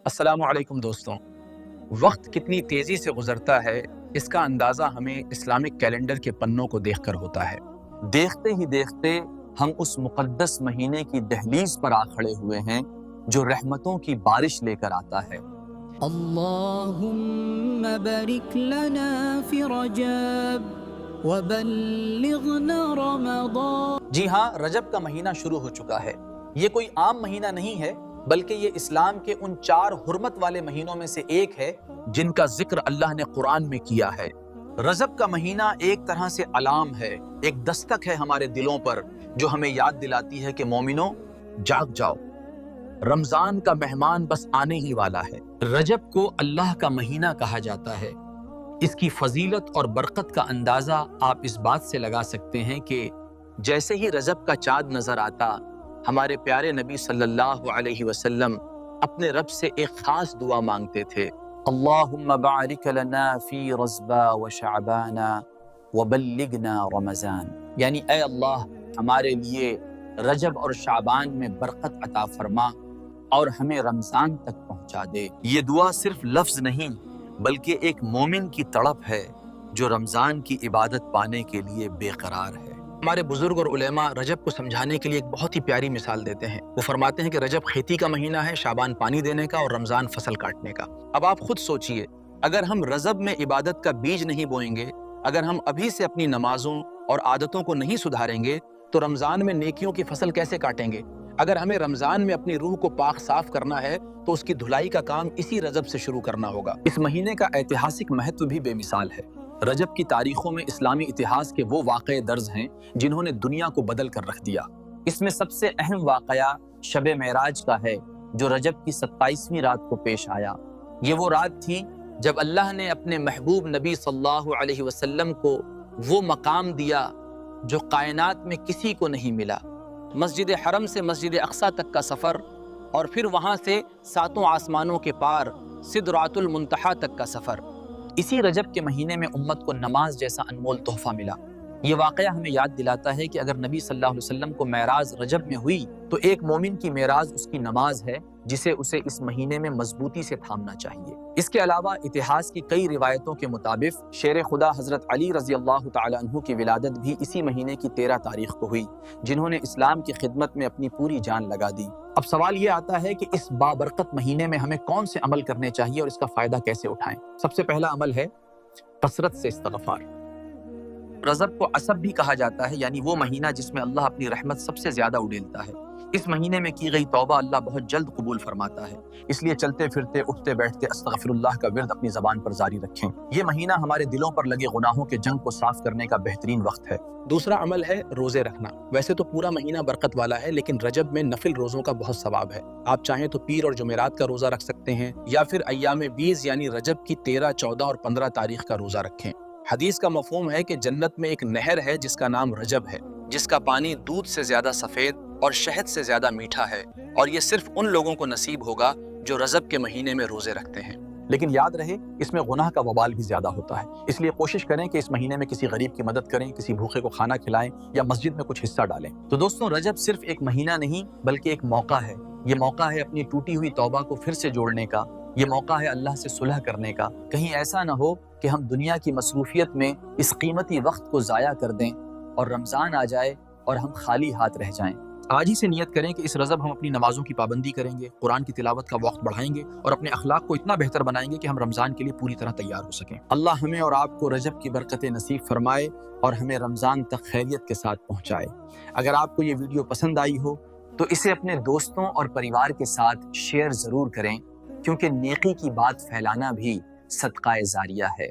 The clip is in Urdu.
السلام علیکم دوستوں، وقت کتنی تیزی سے گزرتا ہے اس کا اندازہ ہمیں اسلامک کیلنڈر کے پنوں کو دیکھ کر ہوتا ہے۔ دیکھتے ہی دیکھتے ہم اس مقدس مہینے کی دہلیز پر آ کھڑے ہوئے ہیں جو رحمتوں کی بارش لے کر آتا ہے۔ اللہم بارک لنا فی رجب وبلغنا رمضان۔ جی ہاں، رجب کا مہینہ شروع ہو چکا ہے۔ یہ کوئی عام مہینہ نہیں ہے بلکہ یہ اسلام کے ان 4 حرمت والے مہینوں میں سے ایک ہے جن کا ذکر اللہ نے قرآن میں کیا ہے۔ رجب کا مہینہ ایک طرح سے علام ہے، ایک دستک ہے ہمارے دلوں پر جو ہمیں یاد دلاتی ہے کہ مومنوں جاگ جاؤ، رمضان کا مہمان بس آنے ہی والا ہے۔ رجب کو اللہ کا مہینہ کہا جاتا ہے۔ اس کی فضیلت اور برکت کا اندازہ آپ اس بات سے لگا سکتے ہیں کہ جیسے ہی رجب کا چاند نظر آتا، ہمارے پیارے نبی صلی اللہ علیہ وسلم اپنے رب سے ایک خاص دعا مانگتے تھے۔ اللہم بارک لنا فی رجب و شعبان وبلغنا رمضان، یعنی اے اللہ ہمارے لیے رجب اور شعبان میں برکت عطا فرما اور ہمیں رمضان تک پہنچا دے۔ یہ دعا صرف لفظ نہیں بلکہ ایک مومن کی تڑپ ہے جو رمضان کی عبادت پانے کے لیے بے قرار ہے۔ ہمارے بزرگ اور علماء رجب کو سمجھانے کے لیے ایک بہت ہی پیاری مثال دیتے ہیں۔ وہ فرماتے ہیں کہ رجب کھیتی کا مہینہ ہے، شعبان پانی دینے کا اور رمضان فصل کاٹنے کا۔ اب آپ خود سوچئے، اگر ہم رجب میں عبادت کا بیج نہیں بوئیں گے، اگر ہم ابھی سے اپنی نمازوں اور عادتوں کو نہیں سدھاریں گے تو رمضان میں نیکیوں کی فصل کیسے کاٹیں گے؟ اگر ہمیں رمضان میں اپنی روح کو پاک صاف کرنا ہے تو اس کی دھلائی کا کام اسی رجب سے شروع کرنا ہوگا۔ اس مہینے کا ایتہاسک مہتو بھی بے مثال ہے۔ رجب کی تاریخوں میں اسلامی اتہاس کے وہ واقعے درج ہیں جنہوں نے دنیا کو بدل کر رکھ دیا۔ اس میں سب سے اہم واقعہ شب معراج کا ہے جو رجب کی 27ویں رات کو پیش آیا۔ یہ وہ رات تھی جب اللہ نے اپنے محبوب نبی صلی اللہ علیہ وسلم کو وہ مقام دیا جو کائنات میں کسی کو نہیں ملا۔ مسجد حرم سے مسجد اقصی تک کا سفر اور پھر وہاں سے 7 آسمانوں کے پار سدرات المنتہا تک کا سفر۔ اسی رجب کے مہینے میں امت کو نماز جیسا انمول تحفہ ملا۔ یہ واقعہ ہمیں یاد دلاتا ہے کہ اگر نبی صلی اللہ علیہ وسلم کو معراج رجب میں ہوئی تو ایک مومن کی معراج اس کی نماز ہے جسے اسے اس مہینے میں مضبوطی سے تھامنا چاہیے۔ اس کے علاوہ اتہاس کی کئی روایتوں کے مطابق شیر خدا حضرت علی رضی اللہ تعالی عنہ کی ولادت بھی اسی مہینے کی 13 تاریخ کو ہوئی، جنہوں نے اسلام کی خدمت میں اپنی پوری جان لگا دی۔ اب سوال یہ آتا ہے کہ اس بابرکت مہینے میں ہمیں کون سے عمل کرنے چاہیے اور اس کا فائدہ کیسے اٹھائیں؟ سب سے پہلا عمل ہے کثرت سے استغفار۔ رجب کو عصب بھی کہا جاتا ہے، یعنی وہ مہینہ جس میں اللہ اپنی رحمت سب سے زیادہ اڈیلتا ہے۔ اس مہینے میں کی گئی توبہ اللہ بہت جلد قبول فرماتا ہے، اس لیے چلتے پھرتے اٹھتے بیٹھتے استغفر اللہ کا ورد اپنی زبان پر جاری رکھیں۔ یہ مہینہ ہمارے دلوں پر لگے گناہوں کے جنگ کو صاف کرنے کا بہترین وقت ہے۔ دوسرا عمل ہے روزے رکھنا۔ ویسے تو پورا مہینہ برکت والا ہے لیکن رجب میں نفل روزوں کا بہت ثواب ہے۔ آپ چاہیں تو پیر اور جمعرات کا روزہ رکھ سکتے ہیں یا پھر ایام 20 یعنی رجب کی 13، 14 اور 15 تاریخ کا روزہ رکھیں۔ حدیث کا مفہوم ہے کہ جنت میں ایک نہر ہے جس کا نام رجب ہے، جس کا پانی دودھ سے زیادہ سفید اور شہد سے زیادہ میٹھا ہے، اور یہ صرف ان لوگوں کو نصیب ہوگا جو رجب کے مہینے میں روزے رکھتے ہیں۔ لیکن یاد رہے اس میں گناہ کا وبال بھی زیادہ ہوتا ہے، اس لیے کوشش کریں کہ اس مہینے میں کسی غریب کی مدد کریں، کسی بھوکے کو کھانا کھلائیں یا مسجد میں کچھ حصہ ڈالیں۔ تو دوستوں، رجب صرف ایک مہینہ نہیں بلکہ ایک موقع ہے۔ یہ موقع ہے اپنی ٹوٹی ہوئی توبہ کو پھر سے جوڑنے کا، یہ موقع ہے اللہ سے صلح کرنے کا۔ کہیں ایسا نہ ہو کہ ہم دنیا کی مصروفیت میں اس قیمتی وقت کو ضائع کر دیں اور رمضان آ جائے اور ہم خالی ہاتھ رہ جائیں۔ آج ہی سے نیت کریں کہ اس رجب ہم اپنی نمازوں کی پابندی کریں گے، قرآن کی تلاوت کا وقت بڑھائیں گے اور اپنے اخلاق کو اتنا بہتر بنائیں گے کہ ہم رمضان کے لیے پوری طرح تیار ہو سکیں۔ اللہ ہمیں اور آپ کو رجب کی برکتیں نصیب فرمائے اور ہمیں رمضان تک خیریت کے ساتھ پہنچائے۔ اگر آپ کو یہ ویڈیو پسند آئی ہو تو اسے اپنے دوستوں اور پریوار کے ساتھ شیئر ضرور کریں، کیونکہ نیکی کی بات پھیلانا بھی صدقہ جاریہ ہے۔